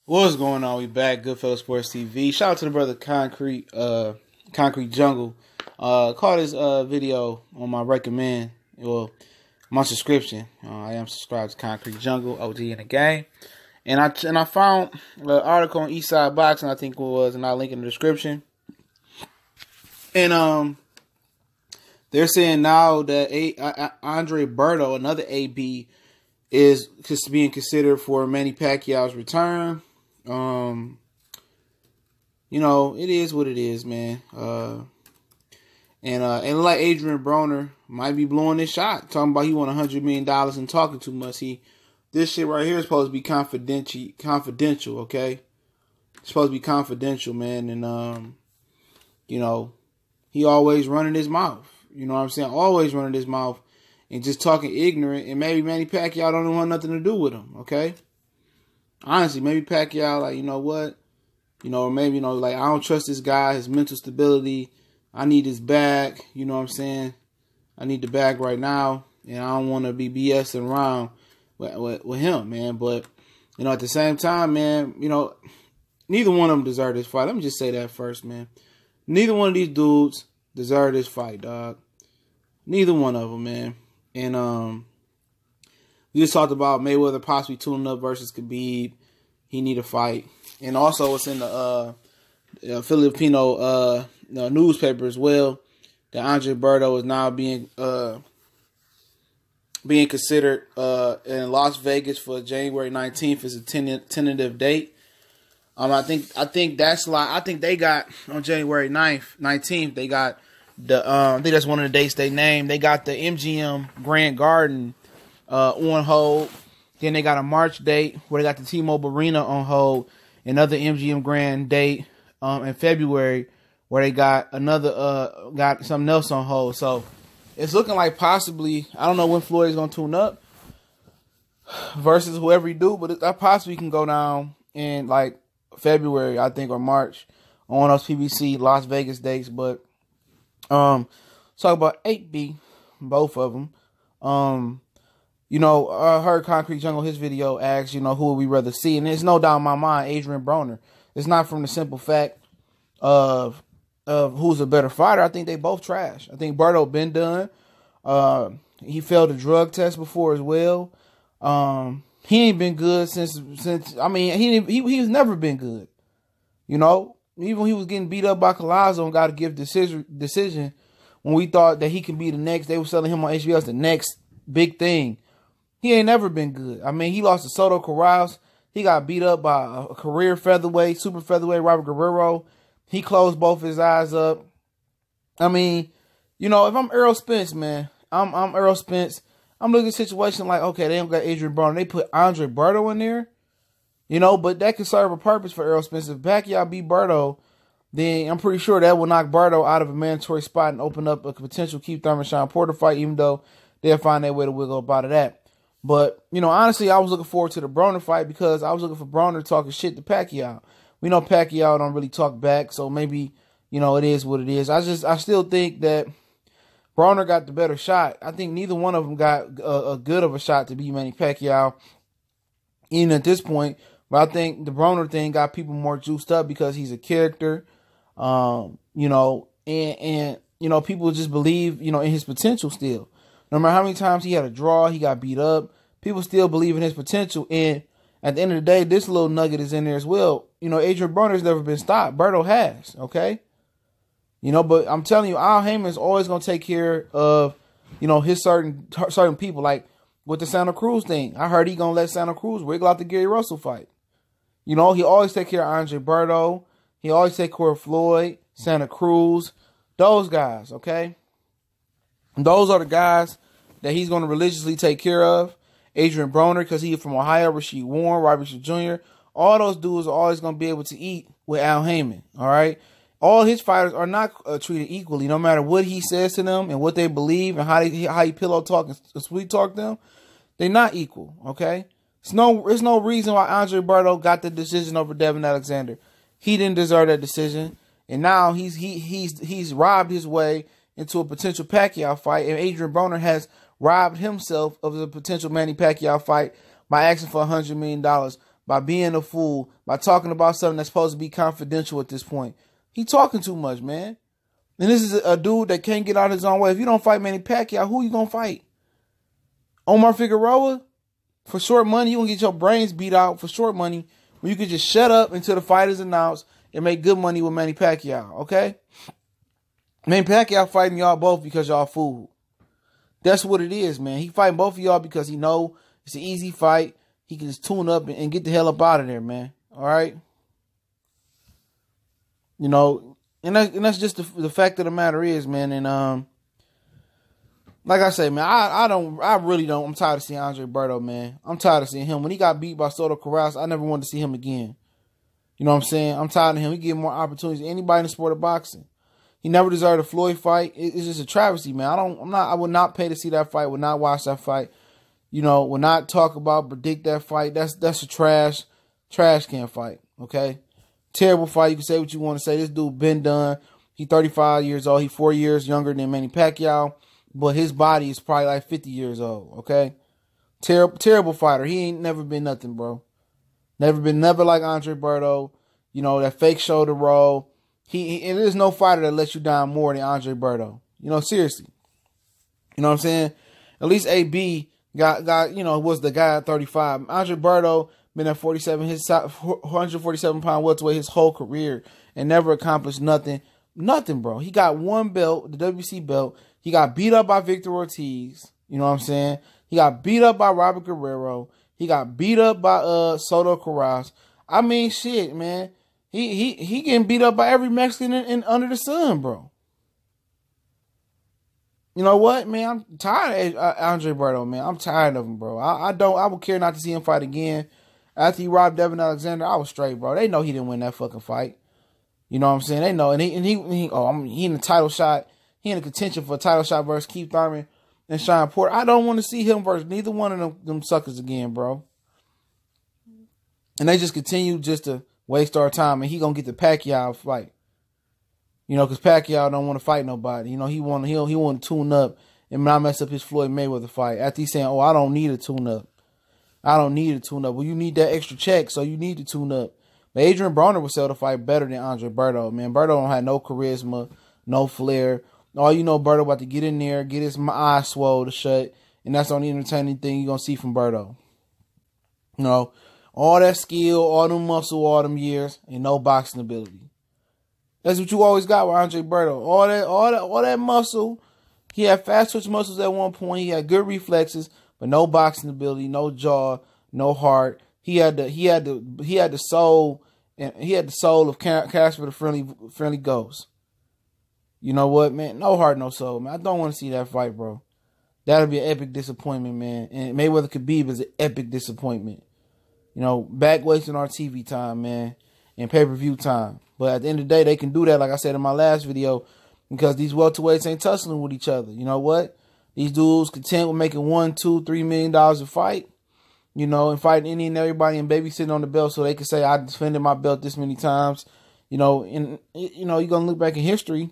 What's going on? We back, Goodfellas Sports TV. Shout out to the brother Concrete Jungle. Caught this video on my recommend, well, my subscription. I am subscribed to Concrete Jungle, OG in the game, and I found an article on Eastside Boxing, I think it was, and I'll link in the description. And they're saying now that Andre Berto, another AB, is just being considered for Manny Pacquiao's return. You know, it is what it is, man. And like Adrien Broner might be blowing this shot, talking about he won $100 million and talking too much. This shit right here is supposed to be confidential, okay? It's supposed to be confidential, man. And you know, he always running his mouth. You know what I'm saying? Always running his mouth and just talking ignorant. And maybe Manny Pacquiao don't want nothing to do with him, okay? Honestly, maybe Pacquiao, like, you know what? You know, or maybe, you know, like, I don't trust this guy, his mental stability. I need his bag, you know what I'm saying? I need the bag right now, and I don't want to be BSing around with him, man. But, you know, at the same time, man, you know, neither one of them deserve this fight. Let me just say that first, man. Neither one of these dudes deserve this fight, dog. Neither one of them, man. And, we just talked about Mayweather possibly tuning up versus Khabib. He need a fight. And also it's in the Filipino newspaper as well that Andre Berto is now being considered in Las Vegas for January 19th as a tentative date. I think that's like, I think they got on January 19th, they got the I think that's one of the dates they named. They got the MGM Grand Garden on hold. Then they got a March date where they got the T-Mobile Arena on hold. Another MGM Grand date in February where they got got something else on hold. So it's looking like possibly, I don't know when Floyd's gonna tune up versus whoever he do, but that possibly can go down in like February, I think, or March on those PBC Las Vegas dates. But talk about 8B, both of them. You know, I heard Concrete Jungle, his video, asked, you know, who would we rather see? And there's no doubt in my mind, Adrien Broner. It's not from the simple fact of who's a better fighter. I think they both trash. I think Berto been done. He failed a drug test before as well. He ain't been good since I mean, he's never been good. You know, even when he was getting beat up by Collazo and got a gift decision when we thought that he could be the next, they were selling him on HBO as the next big thing. He ain't never been good. I mean, he lost to Soto Corrales. He got beat up by a career featherweight, super featherweight, Robert Guerrero. He closed both his eyes up. I mean, you know, if I'm Errol Spence, man, I'm Errol Spence. I'm looking at the situation like, okay, they don't got Adrien Broner. They put Andre Berto in there, you know, but that could serve a purpose for Errol Spence. If Pacquiao beat Berto, then I'm pretty sure that will knock Berto out of a mandatory spot and open up a potential Keith Thurman-Sean Porter fight, even though they'll find their way to wiggle up out of that. But, you know, honestly, I was looking forward to the Broner fight because I was looking for Broner talking shit to Pacquiao. We know Pacquiao don't really talk back, so maybe, you know, it is what it is. I still think that Broner got the better shot. I think neither one of them got a good of a shot to beat Manny Pacquiao, even at this point. But I think the Broner thing got people more juiced up because he's a character, you know, and you know, people just believe, you know, in his potential still. No matter how many times he had a draw, he got beat up, people still believe in his potential. And at the end of the day, this little nugget is in there as well. You know, Adrien Broner's never been stopped. Berto has, okay? You know, but I'm telling you, Al Heyman's always going to take care of, you know, his certain people. Like with the Santa Cruz thing, I heard he going to let Santa Cruz wiggle out the Gary Russell fight. You know, he always take care of Andre Berto. He always take care of Floyd, Santa Cruz, those guys, okay? Those are the guys that he's going to religiously take care of. Adrien Broner, because he's from Ohio, Rasheed Warren, Robinson Jr., all those dudes are always going to be able to eat with Al Heyman, all right? All his fighters are not treated equally, no matter what he says to them and what they believe and how he pillow talk and sweet talk them. They're not equal, okay? There's no reason why Andre Berto got the decision over Devin Alexander. He didn't deserve that decision, and now he's robbed his way into a potential Pacquiao fight, and Adrien Broner has robbed himself of the potential Manny Pacquiao fight by asking for $100 million. by being a fool, by talking about something that's supposed to be confidential at this point. He talking too much, man. And this is a dude that can't get out his own way. If you don't fight Manny Pacquiao, who you gonna fight? Omar Figueroa? For short money, you gonna get your brains beat out for short money when you could just shut up until the fight is announced and make good money with Manny Pacquiao, okay? Manny Pacquiao fighting y'all both because y'all fool. That's what it is, man. He fighting both of y'all because he know it's an easy fight. He can just tune up and get the hell up out of there, man. All right? You know, and that's just the fact of the matter is, man. And like I say, man, I really don't. I'm tired of seeing Andre Berto, man. I'm tired of seeing him. When he got beat by Soto Corrales, I never wanted to see him again. You know what I'm saying? I'm tired of him. He getting more opportunities than anybody in the sport of boxing. He never deserved a Floyd fight. It's just a travesty, man. I would not pay to see that fight. Would not watch that fight. You know, would not talk about, predict that fight. That's a trash can fight. Okay, terrible fight. You can say what you want to say. This dude been done. He 35 years old. He 4 years younger than Manny Pacquiao, but his body is probably like 50 years old. Okay, terrible fighter. He ain't never been nothing, bro. Never like Andre Berto. You know, that fake shoulder roll. And there's no fighter that lets you down more than Andre Berto. You know, seriously. You know what I'm saying? At least AB got you know, was the guy at 35. Andre Berto been at 47, his 147-pound welterweight his whole career and never accomplished nothing. Nothing, bro. He got one belt, the WC belt. He got beat up by Victor Ortiz. You know what I'm saying? He got beat up by Robert Guerrero. He got beat up by Soto Corrales. I mean, shit, man. He getting beat up by every Mexican in under the sun, bro. You know what, man? I'm tired of Andre Berto, man. I'm tired of him, bro. I would care not to see him fight again. After he robbed Devin Alexander, I was straight, bro. They know he didn't win that fucking fight. You know what I'm saying? They know, and he in the title shot. He in the contention for a title shot versus Keith Thurman and Sean Porter. I don't want to see him versus neither one of them suckers again, bro. And they just continue just to waste our time, and he gonna get the Pacquiao fight. You know, because Pacquiao don't want to fight nobody. You know, he want to tune up and not mess up his Floyd Mayweather fight. After he's saying, "Oh, I don't need a tune up. I don't need a tune up." Well, you need that extra check, so you need to tune up. But Adrien Broner would sell the fight better than Andre Berto, man. Berto don't have no charisma, no flair. All you know, Berto about to get in there, get his eyes swole shut, and that's the only entertaining thing you're going to see from Berto. You know, all that skill, all them muscle, all them years, and no boxing ability. That's what you always got with Andre Berto. All that muscle. He had fast twitch muscles at one point. He had good reflexes, but no boxing ability, no jaw, no heart. He had the soul, and he had the soul of Casper the Friendly Ghost. You know what, man? No heart, no soul, man. I don't want to see that fight, bro. That'll be an epic disappointment, man. And Mayweather Khabib is an epic disappointment. You know, back wasting our TV time, man, and pay-per-view time. But at the end of the day, they can do that, like I said in my last video, because these welterweights ain't tussling with each other. You know what? These dudes content with making $1, $2, $3 million a fight. You know, and fighting any and everybody and babysitting on the belt so they can say, I defended my belt this many times. You know, and, you know, you're going to look back in history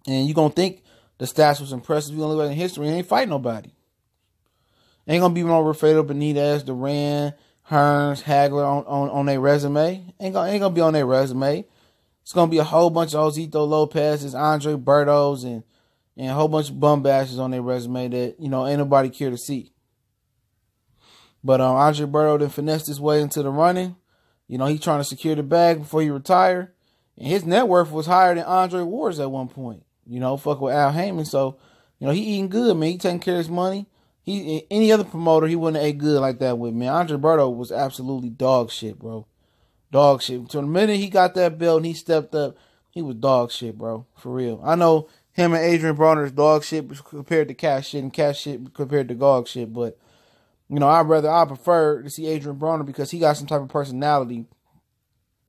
and you're going to think the stats was impressive. You're going to look back in history and ain't fight nobody. Ain't going to be no Rafael Benitez, Duran, Hearns, Hagler on their resume. Ain't gonna be on their resume. It's going to be a whole bunch of Josito Lopez's, Andre Bertos, and a whole bunch of bum bashes on their resume that, you know, ain't nobody care to see. But Andre Berto then finessed his way into the running. You know, he trying to secure the bag before he retired. And his net worth was higher than Andre Ward's at one point. You know, fuck with Al Heyman. So, you know, he eating good, man. He taking care of his money. Any other promoter, he wouldn't have ate good like that with, man. Andre Berto was absolutely dog shit, bro. Dog shit. So the minute he got that belt and he stepped up, he was dog shit, bro. For real. I know him and Adrien Broner is dog shit compared to cash shit and cash shit compared to dog shit, but you know, I prefer to see Adrien Broner because he got some type of personality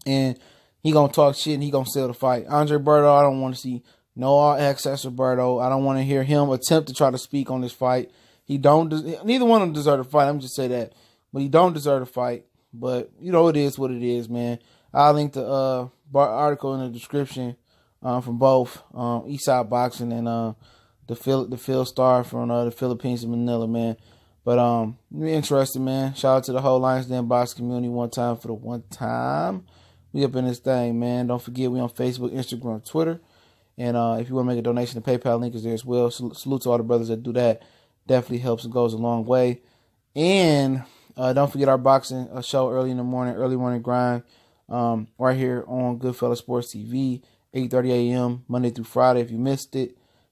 and he gonna talk shit and he gonna sell the fight. Andre Berto, I don't want to see no all access to Berto. I don't want to hear him attempt to try to speak on this fight. Neither one of them deserve to fight. I'm just say that, but he don't deserve to fight. But you know, it is what it is, man. I'll link the article in the description from both Eastside Boxing and the Phil Star from the Philippines in Manila, man. But be interesting, man. Shout out to the whole Lions Den Box community one time for the one time. We up in this thing, man. Don't forget we on Facebook, Instagram, Twitter. And if you want to make a donation, the PayPal link is there as well. Salute to all the brothers that do that. Definitely helps and goes a long way. And don't forget our boxing show early in the morning, early morning grind, right here on Goodfellas Sports TV, 8:30 a.m. Monday through Friday. If you missed it,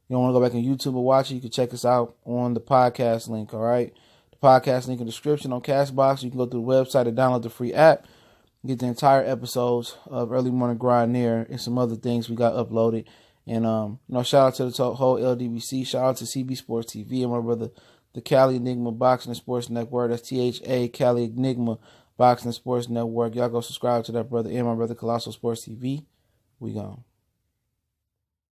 you don't want to go back on YouTube or watch it, you can check us out on the podcast link, all right? The podcast link in the description on CastBox. You can go through the website and download the free app. Get the entire episodes of Early Morning Grind there and some other things we got uploaded. And, shout out to the whole LDBC. Shout out to CB Sports TV and my brother, the Cali Enigma Boxing and Sports Network. That's THA, Cali Enigma Boxing and Sports Network. Y'all go subscribe to that brother and my brother, Colossal Sports TV. We gone.